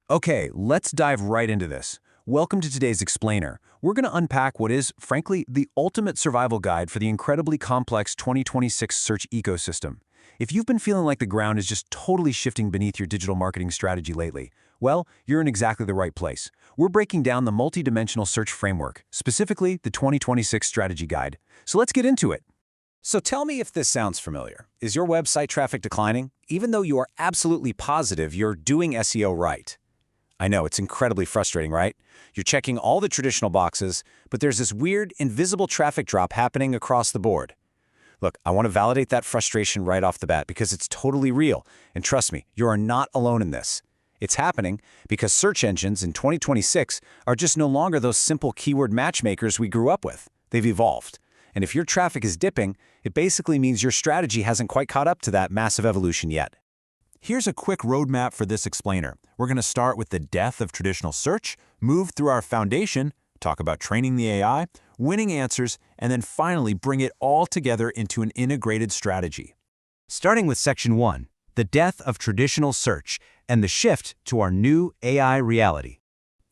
Okay, let's dive right into this. Welcome to today's explainer. We're going to unpack what is, frankly, the ultimate survival guide for the incredibly complex 2026 search ecosystem. If you've been feeling like the ground is just totally shifting beneath your digital marketing strategy lately, well, you're in exactly the right place. We're breaking down the multi-dimensional search framework, specifically the 2026 strategy guide. So let's get into it. So tell me if this sounds familiar. Is your website traffic declining, even though you are absolutely positive you're doing SEO right? I know, it's incredibly frustrating, right? You're checking all the traditional boxes, but there's this weird, invisible traffic drop happening across the board. Look, I want to validate that frustration right off the bat because it's totally real. And trust me, you are not alone in this. It's happening because search engines in 2026 are just no longer those simple keyword matchmakers we grew up with. They've evolved. And if your traffic is dipping, it basically means your strategy hasn't quite caught up to that massive evolution yet. Here's a quick roadmap for this explainer. We're going to start with the death of traditional search, move through our foundation, talk about training the AI, winning answers, and then finally bring it all together into an integrated strategy. Starting with Section 1, the death of traditional search and the shift to our new AI reality.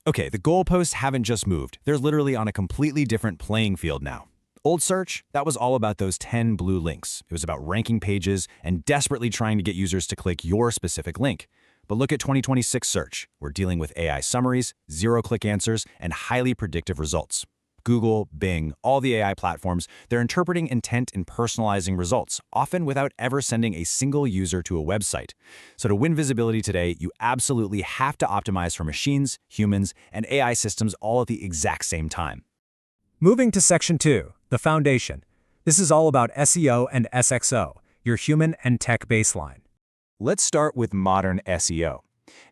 Okay, the goalposts haven't just moved. They're literally on a completely different playing field now. Old search, that was all about those 10 blue links. It was about ranking pages and desperately trying to get users to click your specific link. But look at 2026 search. We're dealing with AI summaries, zero-click answers, and highly predictive results. Google, Bing, all the AI platforms, they're interpreting intent and personalizing results, often without ever sending a single user to a website. So to win visibility today, you absolutely have to optimize for machines, humans, and AI systems all at the exact same time. Moving to Section 2, the foundation. This is all about SEO and SXO, your human and tech baseline. Let's start with modern SEO.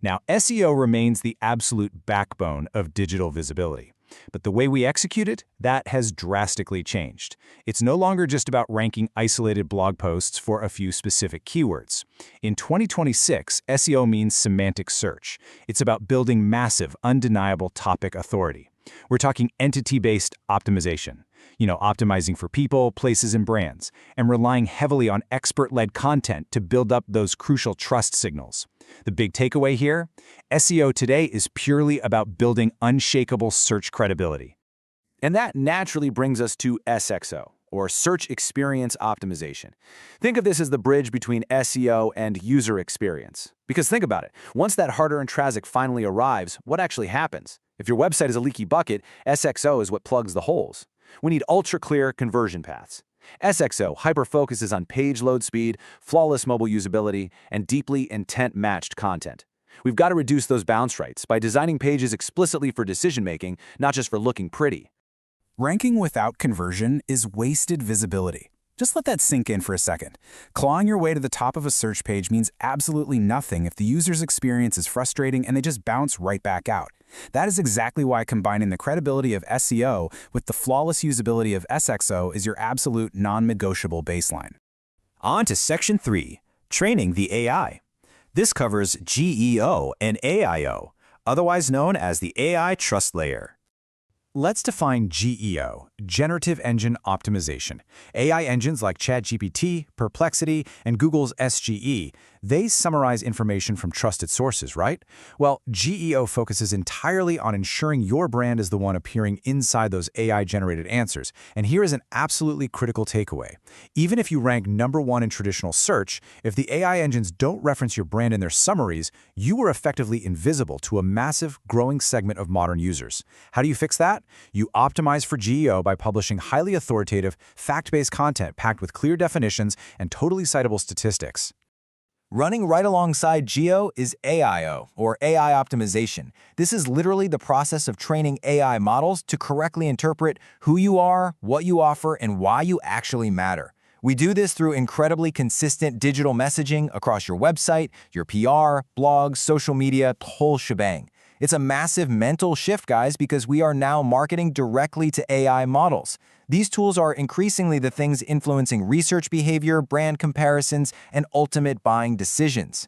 Now, SEO remains the absolute backbone of digital visibility. But the way we execute it, that has drastically changed. It's no longer just about ranking isolated blog posts for a few specific keywords. In 2026, SEO means semantic search. It's about building massive, undeniable topic authority. We're talking entity-based optimization. Optimizing for people, places, and brands, and relying heavily on expert-led content to build up those crucial trust signals. The big takeaway here? SEO today is purely about building unshakable search credibility. And that naturally brings us to SXO, or Search Experience Optimization. Think of this as the bridge between SEO and user experience. Because think about it, once that hard-earned traffic finally arrives, what actually happens? If your website is a leaky bucket, SXO is what plugs the holes. We need ultra-clear conversion paths. SXO hyper-focuses on page load speed, flawless mobile usability, and deeply intent-matched content. We've got to reduce those bounce rates by designing pages explicitly for decision-making, not just for looking pretty. Ranking without conversion is wasted visibility. Just let that sink in for a second. Clawing your way to the top of a search page means absolutely nothing if the user's experience is frustrating and they just bounce right back out. That is exactly why combining the credibility of SEO with the flawless usability of SXO is your absolute non-negotiable baseline. On to Section 3, Training the AI. This covers GEO and AIO, otherwise known as the AI Trust Layer. Let's define GEO, Generative Engine Optimization. AI engines like ChatGPT, Perplexity, and Google's SGE, they summarize information from trusted sources, right? Well, GEO focuses entirely on ensuring your brand is the one appearing inside those AI-generated answers. And here is an absolutely critical takeaway. Even if you rank #1 in traditional search, if the AI engines don't reference your brand in their summaries, you are effectively invisible to a massive, growing segment of modern users. How do you fix that? You optimize for GEO by publishing highly authoritative, fact-based content packed with clear definitions and totally citable statistics. Running right alongside GEO is AIO, or AI optimization. This is literally the process of training AI models to correctly interpret who you are, what you offer, and why you actually matter. We do this through incredibly consistent digital messaging across your website, your PR, blogs, social media, the whole shebang. It's a massive mental shift, guys, because we are now marketing directly to AI models. These tools are increasingly the things influencing research behavior, brand comparisons, and ultimate buying decisions.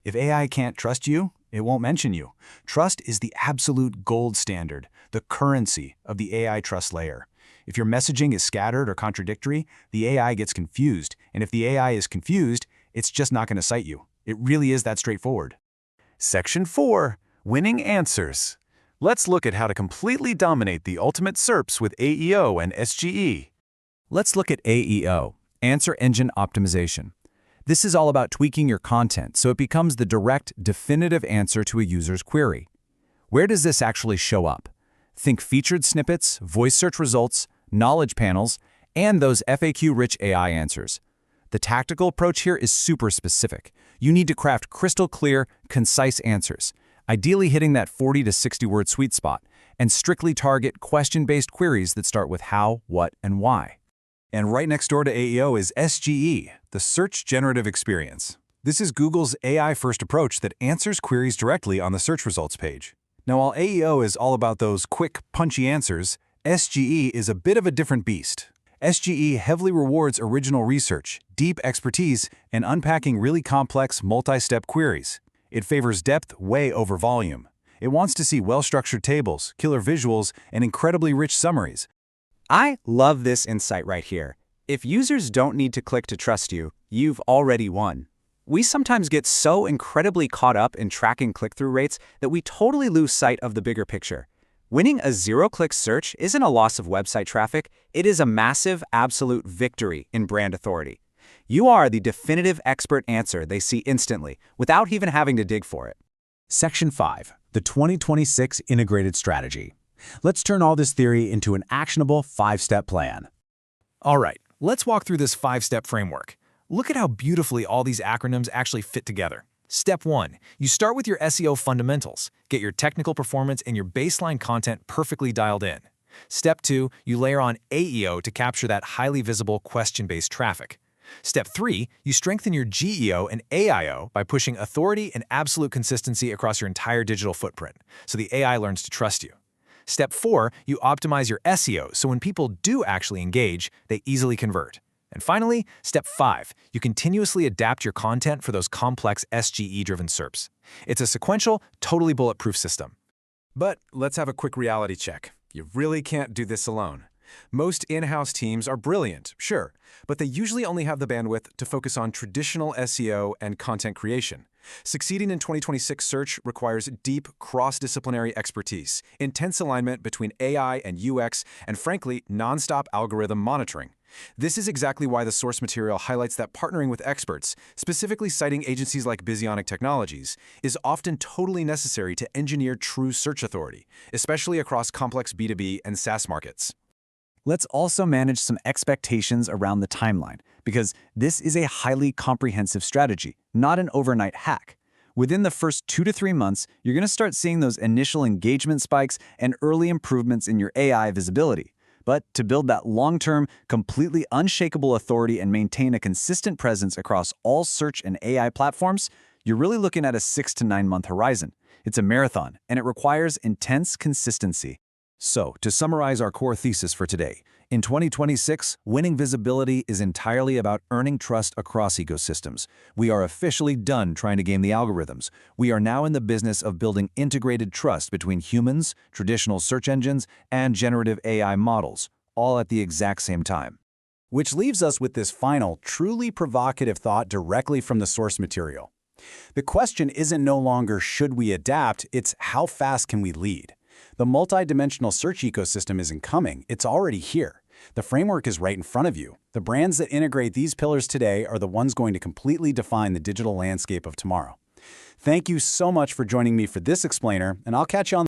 If AI can't trust you, it won't mention you. Trust is the absolute gold standard, the currency of the AI trust layer. If your messaging is scattered or contradictory, the AI gets confused. And if the AI is confused, it's just not going to cite you. It really is that straightforward. Section 4. Winning answers. Let's look at how to completely dominate the ultimate SERPs with AEO and SGE. Let's look at AEO, Answer Engine Optimization. This is all about tweaking your content so it becomes the direct, definitive answer to a user's query. Where does this actually show up? Think featured snippets, voice search results, knowledge panels, and those FAQ-rich AI answers. The tactical approach here is super specific. You need to craft crystal clear, concise answers, ideally hitting that 40 to 60-word sweet spot, and strictly target question-based queries that start with how, what, and why. And right next door to AEO is SGE, the Search Generative Experience. This is Google's AI-first approach that answers queries directly on the search results page. Now, while AEO is all about those quick, punchy answers, SGE is a bit of a different beast. SGE heavily rewards original research, deep expertise, and unpacking really complex, multi-step queries. It favors depth way over volume. It wants to see well-structured tables, killer visuals, and incredibly rich summaries. I love this insight right here. If users don't need to click to trust you, you've already won. We sometimes get so incredibly caught up in tracking click-through rates that we totally lose sight of the bigger picture. Winning a zero-click search isn't a loss of website traffic, it is a massive, absolute victory in brand authority. You are the definitive expert answer they see instantly, without even having to dig for it. Section 5, the 2026 Integrated Strategy. Let's turn all this theory into an actionable 5-step plan. All right, let's walk through this 5-step framework. Look at how beautifully all these acronyms actually fit together. Step 1. You start with your SEO fundamentals. Get your technical performance and your baseline content perfectly dialed in. Step 2. You layer on AEO to capture that highly visible question-based traffic. Step 3. You strengthen your GEO and AIO by pushing authority and absolute consistency across your entire digital footprint, so the AI learns to trust you. Step 4, you optimize your SEO so when people do actually engage, they easily convert. And finally, Step 5, you continuously adapt your content for those complex SGE-driven SERPs. It's a sequential, totally bulletproof system. But let's have a quick reality check. You really can't do this alone. Most in-house teams are brilliant, sure, but they usually only have the bandwidth to focus on traditional SEO and content creation. Succeeding in 2026 search requires deep, cross-disciplinary expertise, intense alignment between AI and UX, and frankly, non-stop algorithm monitoring. This is exactly why the source material highlights that partnering with experts, specifically citing agencies like Bizionic Technologies, is often totally necessary to engineer true search authority, especially across complex B2B and SaaS markets. Let's also manage some expectations around the timeline, because this is a highly comprehensive strategy, not an overnight hack. Within the first 2 to 3 months, you're going to start seeing those initial engagement spikes and early improvements in your AI visibility. But to build that long-term, completely unshakable authority and maintain a consistent presence across all search and AI platforms, you're really looking at a 6 to 9 month horizon. It's a marathon, and it requires intense consistency. So, to summarize our core thesis for today, in 2026, winning visibility is entirely about earning trust across ecosystems. We are officially done trying to game the algorithms. We are now in the business of building integrated trust between humans, traditional search engines, and generative AI models, all at the exact same time. Which leaves us with this final, truly provocative thought directly from the source material. The question isn't no longer should we adapt, it's how fast can we lead? The multi-dimensional search ecosystem isn't coming, it's already here. The framework is right in front of you. The brands that integrate these pillars today are the ones going to completely define the digital landscape of tomorrow. Thank you so much for joining me for this explainer, and I'll catch you on